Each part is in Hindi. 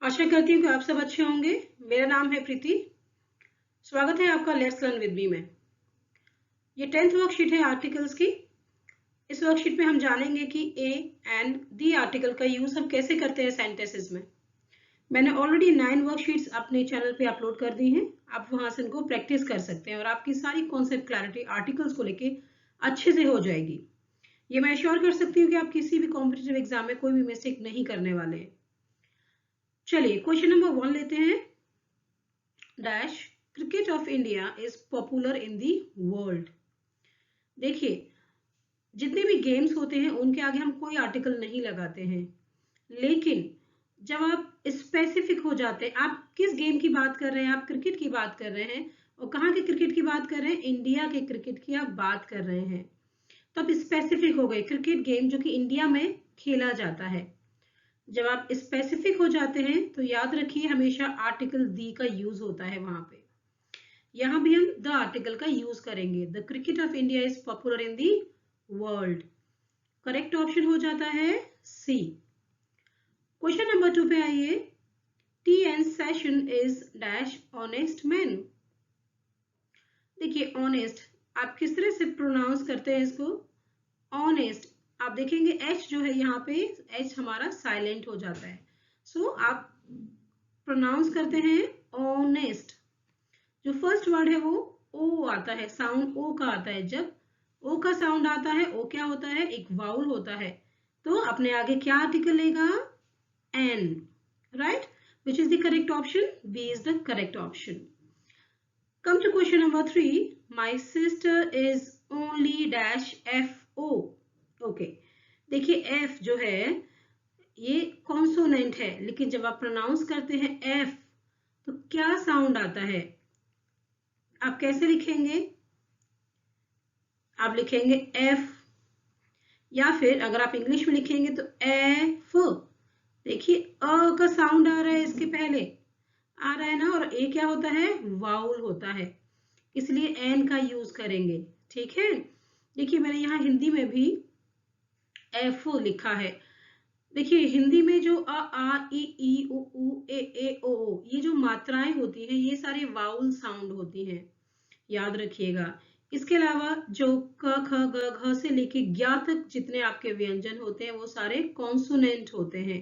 आशा करती हूँ कि आप सब अच्छे होंगे। मेरा नाम है प्रीति। स्वागत है आपका लेट्स लर्न विद मी में। ये 10th वर्कशीट है आर्टिकल्स की। इस वर्कशीट में हम जानेंगे कि ए एंड दी आर्टिकल का यूज हम कैसे करते हैं सेंटेंसेस में। मैंने ऑलरेडी 9 वर्कशीट्स अपने चैनल पे अपलोड कर दी हैं। आप वहां से इनको प्रैक्टिस कर सकते हैं और आपकी सारी कॉन्सेप्ट क्लैरिटी आर्टिकल्स को लेके अच्छे से हो जाएगी। ये मैं श्योर कर सकती हूँ कि आप किसी भी कॉम्पिटिटिव एग्जाम में कोई भी मिस्टेक नहीं करने वाले हैं। चलिए क्वेश्चन नंबर 1 लेते हैं। Dash cricket of India is popular in the world. देखिए, जितने भी गेम्स होते हैं उनके आगे हम कोई आर्टिकल नहीं लगाते हैं, लेकिन जब आप स्पेसिफिक हो जाते हैं, आप किस गेम की बात कर रहे हैं, आप क्रिकेट की बात कर रहे हैं और कहाँ के क्रिकेट की बात कर रहे हैं, इंडिया के क्रिकेट की आप बात कर रहे हैं, तो आप स्पेसिफिक हो गए। क्रिकेट गेम जो कि इंडिया में खेला जाता है। जब आप स्पेसिफिक हो जाते हैं तो याद रखिए हमेशा आर्टिकल दी का यूज होता है वहां पे। यहां भी हम द आर्टिकल का यूज करेंगे। The cricket of India is popular in the world. Correct option हो जाता है सी। क्वेश्चन नंबर 2 पे आइए। T N session is dash honest man. देखिए ऑनेस्ट आप किस तरह से प्रोनाउंस करते हैं इसको। ऑनेस्ट आप देखेंगे एच जो है यहाँ पे एच हमारा साइलेंट हो जाता है। सो आप प्रोनाउंस करते हैं ऑनेस्ट। जो फर्स्ट वर्ड है वो ओ आता है, साउंड ओ का आता है। जब ओ का साउंड आता है, ओ क्या होता है, एक वाउल होता है, तो अपने आगे क्या आर्टिकल लेगा, an, right, which is the correct option, B is the correct option. Come to question number 3। My sister is only dash F O. Okay, देखिए एफ जो है ये कॉन्सोनेंट है, लेकिन जब आप प्रोनाउंस करते हैं एफ तो क्या साउंड आता है, आप कैसे लिखेंगे, आप लिखेंगे एफ, या फिर अगर आप इंग्लिश में लिखेंगे तो एफ। देखिए अ का साउंड आ रहा है, इसके पहले आ रहा है ना, और ए क्या होता है, वाउल होता है, इसलिए एन का यूज करेंगे। ठीक है, देखिए मैंने यहाँ हिंदी में भी एफ लिखा है। देखिए हिंदी में जो अ आ ई उ ए ओ ये जो मात्राएं होती हैं ये सारी वाउल साउंड होती हैं, याद रखिएगा। इसके अलावा जो क ख ग घ से लेके ज्ञ तक जितने आपके व्यंजन होते हैं वो सारे कॉन्सोनेंट होते हैं।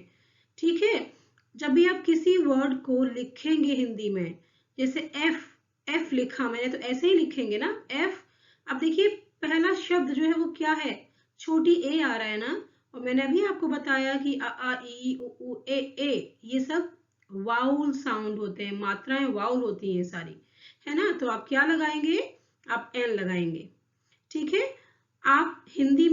ठीक है, जब भी आप किसी वर्ड को लिखेंगे हिंदी में, जैसे एफ, एफ लिखा मैंने तो ऐसे ही लिखेंगे ना एफ। अब देखिए पहला शब्द जो है वो क्या है, छोटी ए आ रहा है ना, और मैंने अभी आपको बताया कि अ आ ई उ ए ये सब वाउल साउंड होते हैं, मात्राएं वाउल होती हैं सारी, है ना। तो आप क्या लगाएंगे, आप एन लगाएंगे। ठीक है, आप हिंदी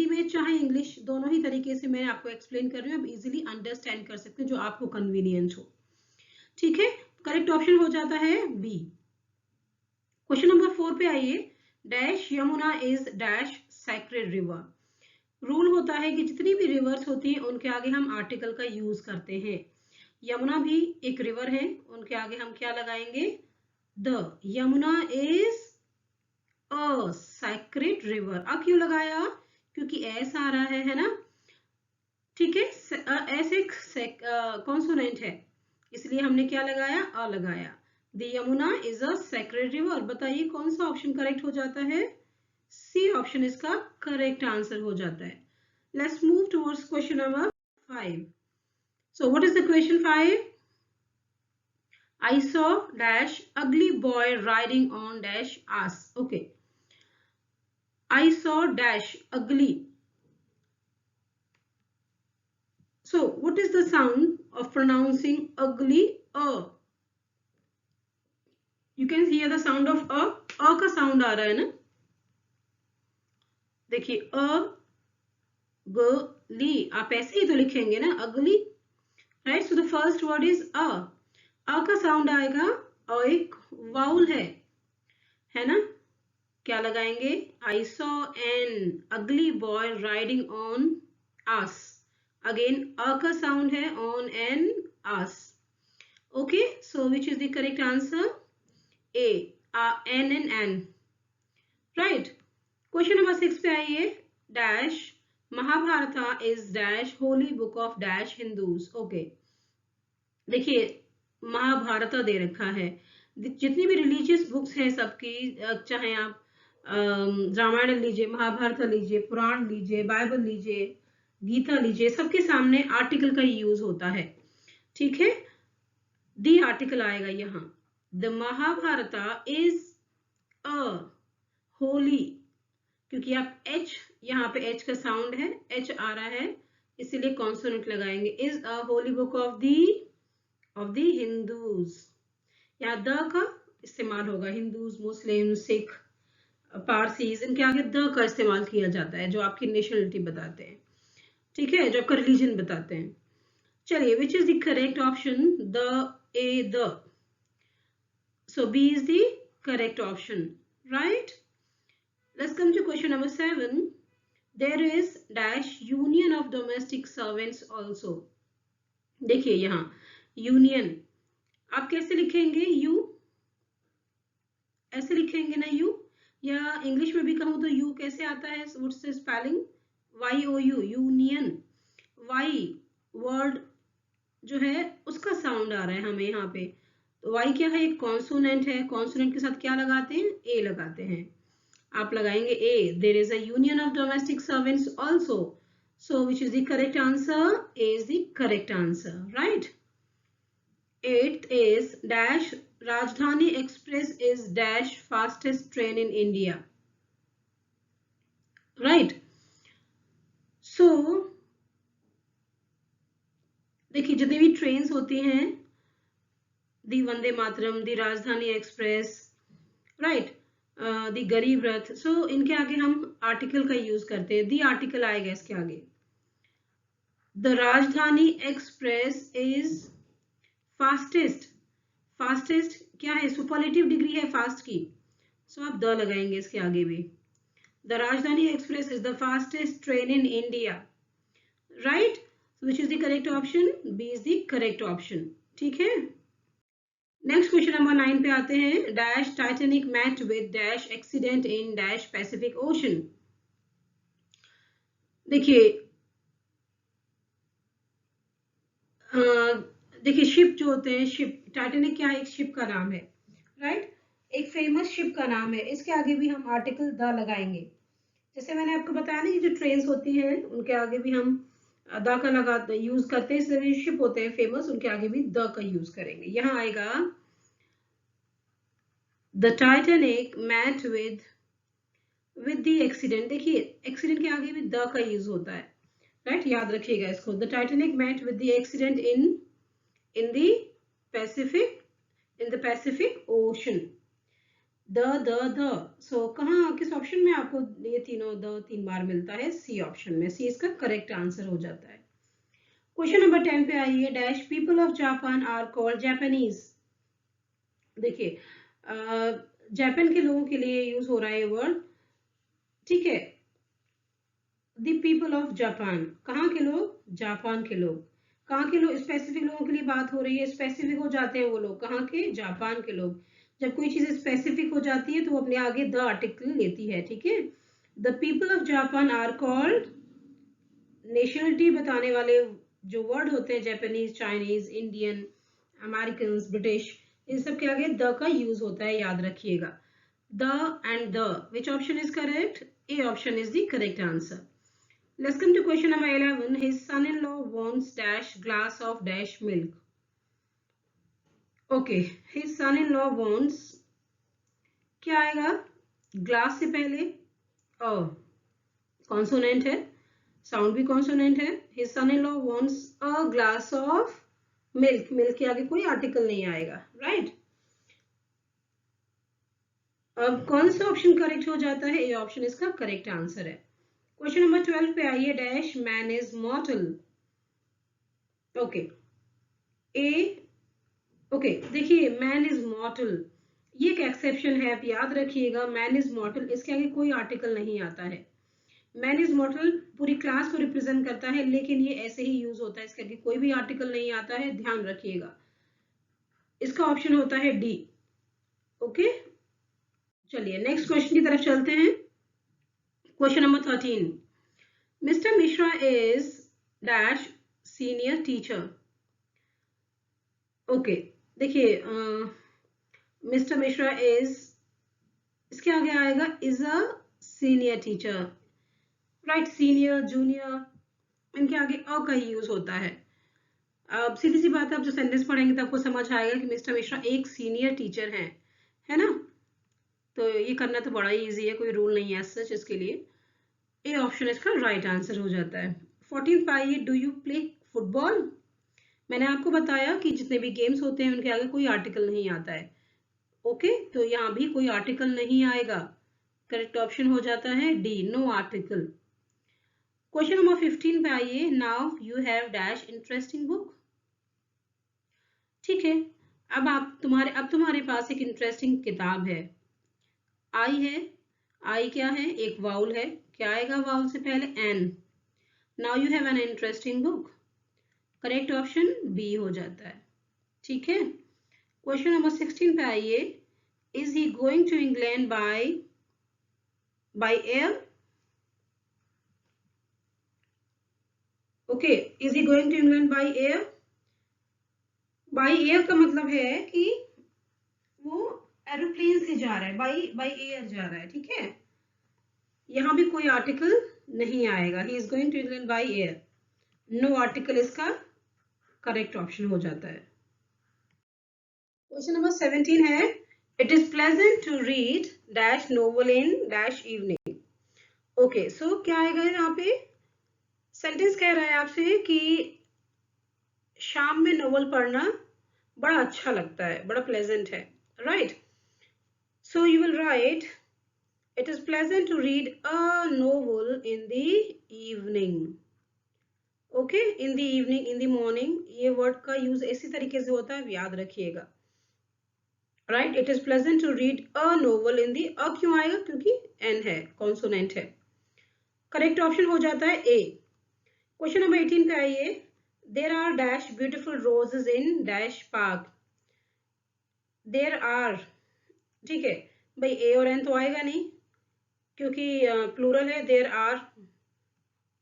में चाहे इंग्लिश, दोनों ही तरीके से मैं आपको एक्सप्लेन कर रही हूँ, आप इजीली अंडरस्टैंड कर सकते हैं जो आपको कन्वीनियंट हो। ठीक है, करेक्ट ऑप्शन हो जाता है बी। क्वेश्चन नंबर 4 पे आइए। Dash Yamuna is dash sacred river. Rule होता है कि जितनी भी रिवर्स होती हैं उनके आगे हम आर्टिकल का यूज करते हैं। यमुना भी एक रिवर है, उनके आगे हम क्या लगाएंगे, the. Yamuna is a sacred river. अब क्यों लगाया, क्योंकि एस आ रहा है ना। ठीक है, एस एक कॉन्सोनेंट है, इसलिए हमने क्या लगाया, अ लगाया। The Yamuna is a sacred river. बताइए कौन सा ऑप्शन करेक्ट हो जाता है, सी ऑप्शन इसका करेक्ट आंसर हो जाता है। Let's move towards question number 5। So what is the question 5। I saw dash ugly boy riding on dash ass. Okay, I saw dash ugly. So what is the sound of pronouncing ugly? You can hear the sound of a का sound आ रहा है ना। देखिए ugly आप ऐसे ही तो लिखेंगे ना, ugly, right? So the first word is a का sound आएगा और एक वाउल है ना। क्या लगाएंगे, I saw an ugly boy riding on ass. Again a का sound है on an ass. Okay, so which is the correct answer, A, N and N, right? Question number 6 पे आइए। Dash Mahabharata is dash holy book of dash Hindus. Okay, देखिए महाभारत दे रखा है, जितनी भी रिलीजियस बुक्स हैं सबकी, चाहे आप रामायण लीजिए, महाभारत लीजिए, पुराण लीजिए, बाइबल लीजिए, गीता लीजिए, सबके सामने आर्टिकल का यूज होता है। ठीक है, दी आर्टिकल आएगा यहाँ। The Mahabharata is a Holi, क्योंकि आप एच, यहाँ पे एच का साउंड है, एच आ रहा है, इसीलिए कॉन्सोनेंट लगाएंगे। Is a Holi book of the Hindus, यहाँ द का इस्तेमाल होगा। हिंदूज, मुस्लिम, सिख, पारसीज, इनके आगे द का इस्तेमाल किया जाता है, जो आपकी नेशनलिटी बताते हैं। ठीक है, जो आपका रिलीजन बताते हैं। चलिए, which is the correct option? The so B is the correct option, right. Let's come to question number 7. There is dash union of domestic servants also. देखिए यहाँ यूनियन आप कैसे लिखेंगे? यू ऐसे लिखेंगे ना यू, या इंग्लिश में भी कहूँ तो यू कैसे आता है? What's the spelling? YOU, union. Y word जो है उसका साउंड आ रहा है हमें यहाँ पे, तो वाई क्या है? एक कॉन्सोनेंट है, कॉन्सोनेंट के साथ क्या लगाते हैं? ए लगाते हैं। आप लगाएंगे A. There is a union of domestic servants also, so which is the correct answer? A is the correct answer, right. 8th is dash Rajdhani Express is dash fastest train in India, right. So देखिए जितनी भी ट्रेन्स होती हैं, दी वंदे मातरम, दी राजधानी एक्सप्रेस, राइट, दी गरीब रथ, सो इनके आगे हम आर्टिकल का यूज करते हैं। दी आर्टिकल आएगा इसके आगे। The Rajdhani Express is fastest, fastest क्या है? सुपरलेटिव डिग्री है फास्ट की, सो आप द लगाएंगे इसके आगे भी। The Rajdhani Express is the fastest train in India, right. Which is the correct option? B is the correct option, ठीक है। नेक्स्ट क्वेश्चन नंबर 9 पे आते हैं। Dash Titanic met with dash accident in dash Pacific ocean. देखिए देखिए शिप जो होते हैं, शिप, टाइटैनिक क्या है? एक शिप का नाम है, राइट, एक फेमस शिप का नाम है। इसके आगे भी हम आर्टिकल द लगाएंगे। जैसे मैंने आपको बताया ना, ये जो ट्रेन्स होती हैं उनके आगे भी हम द का लगाते यूज करते हैं। इसलिए शिप होते हैं फेमस, उनके आगे भी द का यूज करेंगे। यहाँ आएगा the Titanic met with the accident. देखिए एक्सीडेंट के आगे भी द का यूज होता है, राइट, याद रखिएगा इसको। The Titanic met with the accident in the Pacific Ocean. The so कहाँ, किस ऑप्शन में आपको ये तीनों द 3 बार मिलता है? सी ऑप्शन में। सी इसका करेक्ट आंसर हो जाता है। क्वेश्चन नंबर 10 पे आइए। Dash people of Japan are called Japanese. देखिए जापान के लोगों के लिए यूज हो रहा है ये वर्ड, ठीक है। द पीपल ऑफ जापान, कहाँ के लोग? जापान के लोग। कहाँ के लोग? स्पेसिफिक लोगों के लिए बात हो रही है, स्पेसिफिक हो जाते हैं वो लोग, कहाँ के? जापान के लोग। जब कोई चीज स्पेसिफिक हो जाती है तो वो अपने आगे द आर्टिकल लेती है, ठीक है। The people of Japan are called, nationality बताने वाले जो वर्ड होते हैं, Japanese, Chinese, Indian, American, British, इन सब के आगे द का यूज होता है, याद रखिएगा। The end the, which option is correct? A option is the correct answer. Let's come to question number 11. His son-in-law wants dash glass of dash milk. Okay, his son-in-law wants, क्या आएगा? ग्लास से पहले कॉन्सोनेंट है, साउंड भी कॉन्सोनेंट है। His son-in-law wants a glass of milk. Milk के आगे कोई आर्टिकल नहीं आएगा, राइट। अब कौन सा ऑप्शन करेक्ट हो जाता है? ये ऑप्शन इसका करेक्ट आंसर है। क्वेश्चन नंबर 12 पे आइए। Dash man is मॉर्टल। Okay, A, okay, देखिए मैन इज मॉर्टल, ये एक एक्सेप्शन है, आप याद रखिएगा। मैन इज मॉर्टल, इसके आगे कोई आर्टिकल नहीं आता है। मैन इज मॉर्टल पूरी क्लास को रिप्रेजेंट करता है, लेकिन ये ऐसे ही यूज होता है, इसके आगे कोई भी आर्टिकल नहीं आता है, ध्यान रखिएगा। इसका ऑप्शन होता है डी, ओके। चलिए नेक्स्ट क्वेश्चन की तरफ चलते हैं। Question number 13। Mister Mishra is dash senior teacher. Okay, देखिए मिस्टर मिश्रा इज, इसके आगे आएगा is a senior teacher, right, senior junior, इनके आगे अ का ही यूज होता है। अब सीधी सी बात है, आप जो सेंटेंस पढ़ेंगे तो आपको समझ आएगा कि मिस्टर मिश्रा एक सीनियर टीचर है ना। तो ये करना तो बड़ा ही इजी है, कोई रूल नहीं है सच इसके लिए। ए ऑप्शन इसका राइट आंसर हो जाता है। 14 पाइए, डू यू प्ले फुटबॉल? मैंने आपको बताया कि जितने भी गेम्स होते हैं उनके आगे कोई आर्टिकल नहीं आता है। ओके, तो यहाँ भी कोई आर्टिकल नहीं आएगा। करेक्ट ऑप्शन हो जाता है D, no article. Question number 15 पे आइए। Now you have dash interesting book. ठीक है, अब तुम्हारे पास एक इंटरेस्टिंग किताब है। आई है, आई क्या है, एक वाउल है, क्या आएगा वाउल से पहले, an. Now you have an interesting book, correct option B हो जाता है। ठीक है, क्वेश्चन नंबर 16 पे आइए। Is he going to England by air? Okay, is he going to England by air? By air का मतलब है कि वो एरोप्लेन से जा रहा है, बाय एयर जा रहा है। ठीक है, यहाँ भी कोई आर्टिकल नहीं आएगा। He is going to England by air, no article इसका करेक्ट ऑप्शन हो जाता है। क्वेश्चन नंबर 17 है। It is pleasant to read dash novel in dash evening. Okay, so क्या आएगा यहाँ पे, सेंटेंस कह रहा है आपसे कि शाम में नोवेल पढ़ना बड़ा अच्छा लगता है, बड़ा प्लेजेंट है, right. So you will write it is pleasant to read a novel in the evening. Okay, in the evening, in the morning, ये वर्ड का यूज इसी तरीके से होता है, याद रखिएगा। Right, it is pleasant to read a novel in the, a क्यों आएगा, क्योंकि एन है, कॉन्सोनेंट है। करेक्ट ऑप्शन हो जाता है ए। क्वेश्चन नंबर 18 पे आइए। There are dash beautiful roses in dash park. There are, ठीक है भाई, ए और एन तो आएगा नहीं क्योंकि प्लूरल है, देर आर।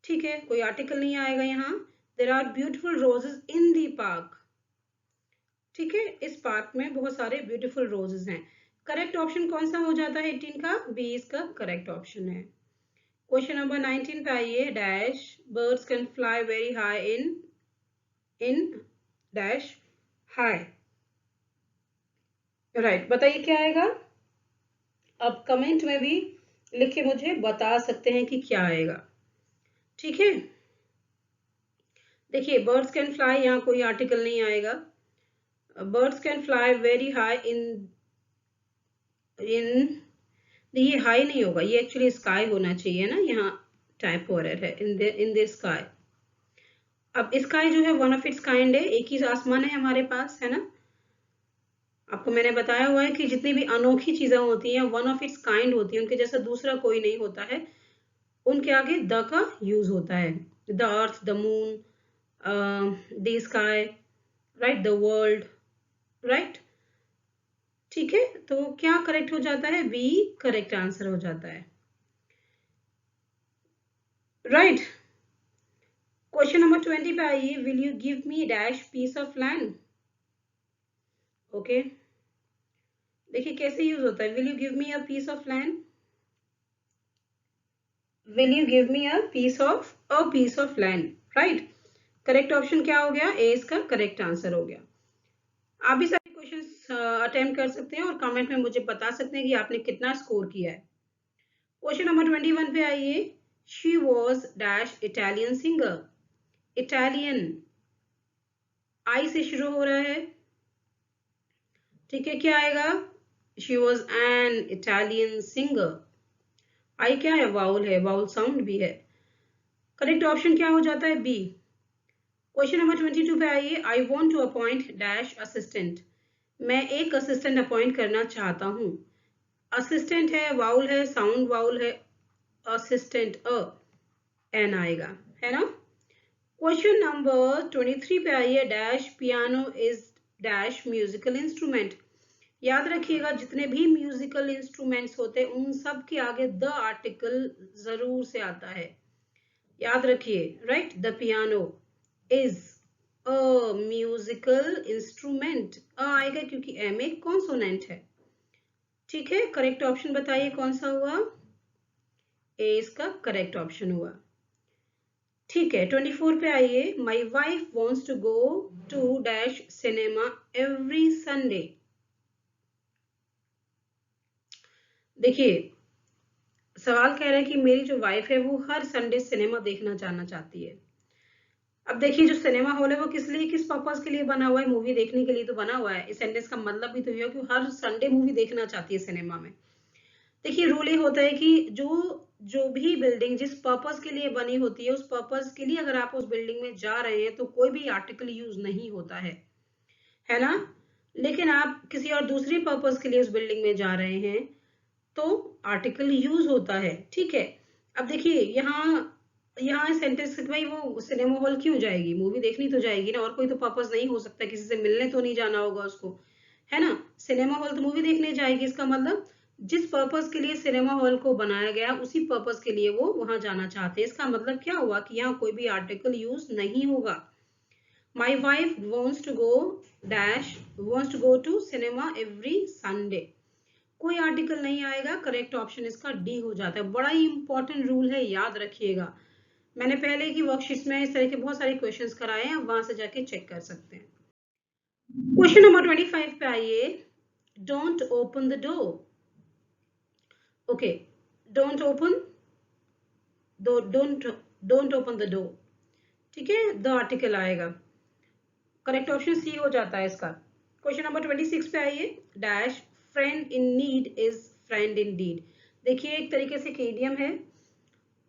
ठीक है, कोई आर्टिकल नहीं आएगा यहाँ। There are beautiful roses in the park. ठीक है, इस पार्क में बहुत सारे ब्यूटीफुल रोजेस हैं। करेक्ट ऑप्शन कौन सा हो जाता है 18 का, बी इसका करेक्ट ऑप्शन है। क्वेश्चन नंबर 19 पे आइए। Dash birds can fly very high in dash high. Right, बताइए क्या आएगा। आप कमेंट में भी लिख के मुझे बता सकते हैं कि क्या आएगा। ठीक है, देखिए बर्ड्स कैन फ्लाई, यहाँ कोई आर्टिकल नहीं आएगा। Birds can fly very high इन ये हाई नहीं होगा, ये एक्चुअली स्काई होना चाहिए ना, यहाँ टाइपो एरर है, इन द स्काई। अब स्काई जो है वन ऑफ इट्स काइंड है, एक ही आसमान है हमारे पास, है ना। आपको मैंने बताया हुआ है कि जितनी भी अनोखी चीजें होती हैं वन ऑफ इट्स काइंड होती है, उनके जैसा दूसरा कोई नहीं होता है। उनके आगे द का यूज होता है। The earth, the moon, the sky, right, the world, right. ठीक है, तो क्या करेक्ट हो जाता है, बी करेक्ट आंसर हो जाता है, राइट। क्वेश्चन नंबर 20 पे आइए। Will you give me dash piece of land. Okay, देखिए कैसे यूज होता है। Will you give me a piece of land, will you give me a piece of land, right. Correct option क्या हो गया, ए इसका करेक्ट आंसर हो गया। आप भी सारे क्वेश्चन अटेम्प्ट कर सकते हैं और कमेंट में मुझे बता सकते हैं कि आपने कितना स्कोर किया है। क्वेश्चन नंबर 21 पे आइए। She was dash Italian singer. Italian I से शुरू हो रहा है, ठीक है, क्या आएगा, she was an Italian singer. I क्या है, वाउल है, वाउल साउंड भी है। करेक्ट ऑप्शन क्या हो जाता है, बी। क्वेश्चन नंबर 22 पे आइए। I want to appoint dash assistant. मैं एक असिस्टेंट अपॉइंट करना चाहता हूँ। असिस्टेंट है, वाउल है, साउंड वाउल है, असिस्टेंट एन आएगा, है ना। क्वेश्चन नंबर 23 पे आइए। Dash piano is dash musical instrument. याद रखिएगा जितने भी म्यूजिकल इंस्ट्रूमेंट्स होते हैं उन सब के आगे द आर्टिकल जरूर से आता है, याद रखिए, right. The piano is, a musical instrument, a आएगा क्योंकि ए में कॉन्सोनेंट है। ठीक है, करेक्ट ऑप्शन बताइए कौन सा हुआ? ए इसका करेक्ट ऑप्शन हुआ। ठीक है, 24 पे आइए। My wife wants to go to dash cinema every Sunday. देखिए, सवाल कह रहा है कि मेरी जो वाइफ है वो हर संडे सिनेमा देखना जाना चाहती है। अब देखिए, जो सिनेमा हॉल है वो किस लिए, किस पर्पज के लिए बना हुआ है? मूवी देखने के लिए तो बना हुआ है। इस सेंटेंस का मतलब भी तो ये है कि हर संडे मूवी देखना चाहती है सिनेमा में। देखिए, रूल ये होता है कि जो जो भी बिल्डिंग जिस पर्पज के लिए बनी होती है, उस पर्पज के लिए अगर आप उस बिल्डिंग में जा रहे हैं तो कोई भी आर्टिकल यूज नहीं होता है ना? लेकिन आप किसी और दूसरी पर्पज के लिए उस बिल्डिंग में जा रहे हैं तो आर्टिकल यूज होता है। ठीक है, अब देखिए यहाँ यहाँ सेंटेंस भाई वो सिनेमा हॉल क्यों जाएगी? मूवी देखनी तो जाएगी ना, और कोई तो पर्पस नहीं हो सकता, किसी से मिलने तो नहीं जाना होगा उसको, है ना? सिनेमा हॉल तो मूवी देखने जाएगी। इसका मतलब जिस पर्पस के लिए सिनेमा हॉल को बनाया गया उसी पर्पस के लिए वो वहां जाना चाहते हैं। इसका मतलब क्या हुआ कि यहाँ कोई भी आर्टिकल यूज नहीं होगा। My wife wants to go dash wants to go to cinema every Sunday, कोई आर्टिकल नहीं आएगा। करेक्ट ऑप्शन इसका डी हो जाता है। बड़ा ही इंपॉर्टेंट रूल है, याद रखिएगा। मैंने पहले की वर्कशीट्स में इस तरह के बहुत सारे क्वेश्चंस कराए हैं, वहां से जाके चेक कर सकते हैं। क्वेश्चन नंबर 25 पे आइए। Don't open the door. Okay, don't open, don't don't open the door. ठीक है, द आर्टिकल आएगा। करेक्ट ऑप्शन सी हो जाता है इसका। क्वेश्चन नंबर 26 पे आइए। Dash friend in need is friend in deed. देखिए, एक तरीके से इडियम है।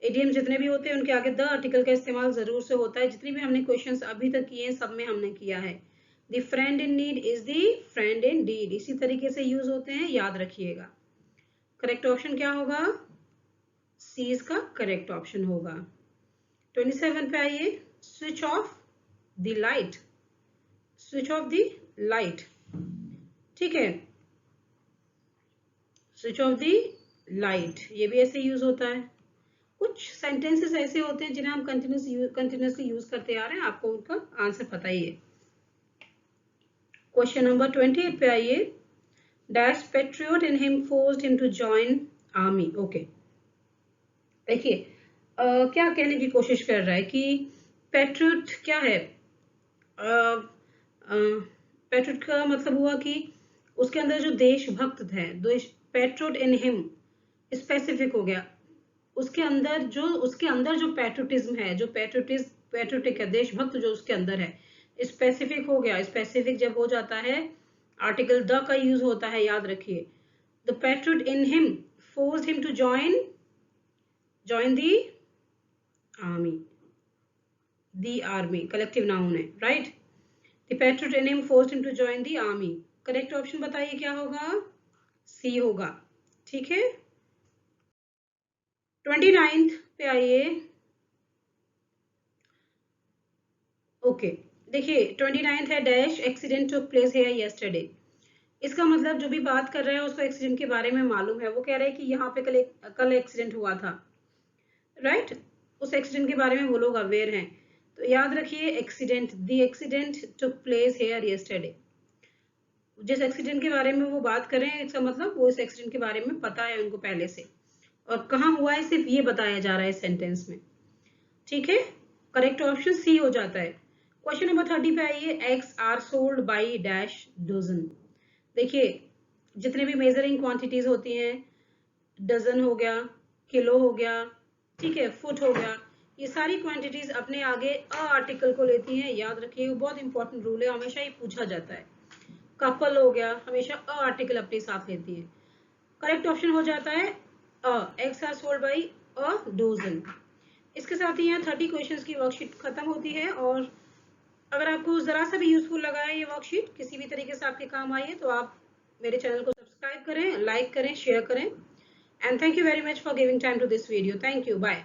इडियम जितने भी होते हैं उनके आगे द आर्टिकल का इस्तेमाल जरूर से होता है। जितनी भी हमने क्वेश्चंस अभी तक किए हैं सब में हमने किया है। The friend in need is the friend in deed, इसी तरीके से यूज होते हैं, याद रखिएगा। करेक्ट ऑप्शन क्या होगा? सी इसका करेक्ट ऑप्शन होगा। 27 पे आइए। Switch off the light, switch off the light. ठीक है, स्विच ऑफ द लाइट ये भी ऐसे यूज होता है। कुछ सेंटेंसेस ऐसे होते हैं जिन्हें हम कंटिन्यूसली यूज करते आ रहे हैं, आपको उनका आंसर पता ही है। क्वेश्चन नंबर 28 पे आइए। Dash patriot in him forced him to join army. Okay, देखिए क्या कहने की कोशिश कर रहा है कि पेट्रियट क्या है? पेट्रियट का मतलब हुआ कि उसके अंदर जो देशभक्त है, पेट्रियट इन हिम स्पेसिफिक हो गया। उसके अंदर जो पैट्रियोटिज्म है, जो पैट्रियोटिक है, देशभक्त जो उसके अंदर है, स्पेसिफिक हो गया। स्पेसिफिक जब हो जाता है आर्टिकल द का यूज होता है, याद रखिए। The patriot in him forced him to join the army. The army collective noun है, right? The patriot in him forced him to join the army. Correct option बताइए क्या होगा? सी होगा। ठीक है, 29 पे आइए। ओके, देखिए 29 है। Dash accident took place here yesterday. इसका मतलब जो भी बात कर रहा है उसको एक्सीडेंट के बारे में मालूम है। वो कह रहा है कि यहाँ पे कल एक्सीडेंट हुआ था, राइट? उस एक्सीडेंट के बारे में वो लोग अवेयर हैं। तो याद रखिए accident, the accident took place here yesterday. जिस एक्सीडेंट के बारे में वो बात कर रहे हैं, इसका मतलब वो इस एक्सीडेंट के बारे में पता है उनको पहले से, और कहाँ हुआ है सिर्फ ये बताया जा रहा है सेंटेंस में। ठीक है, करेक्ट ऑप्शन सी हो जाता है। क्वेश्चन नंबर 30 पे आइए। Eggs are sold by dash dozen. देखिए, जितने भी मेजरिंग क्वांटिटीज होती हैं, डजन हो गया, किलो हो गया, ठीक है, फुट हो गया, ये सारी क्वांटिटीज अपने आगे अ आर्टिकल को लेती हैं। याद रखिए, बहुत इंपॉर्टेंट रूल है, हमेशा ये पूछा जाता है। कपल हो गया, हमेशा अ आर्टिकल अपने साथ लेती है। करेक्ट ऑप्शन हो जाता है a. Eggs are sold by a dozen. इसके साथ ही यहाँ 30 क्वेश्चंस की वर्कशीट खत्म होती है। और अगर आपको जरा सा भी यूजफुल लगा है ये वर्कशीट, किसी भी तरीके से आपके काम आई है, तो आप मेरे चैनल को सब्सक्राइब करें, लाइक करें, शेयर करें। And thank you very much for giving time to this video. Thank you, bye.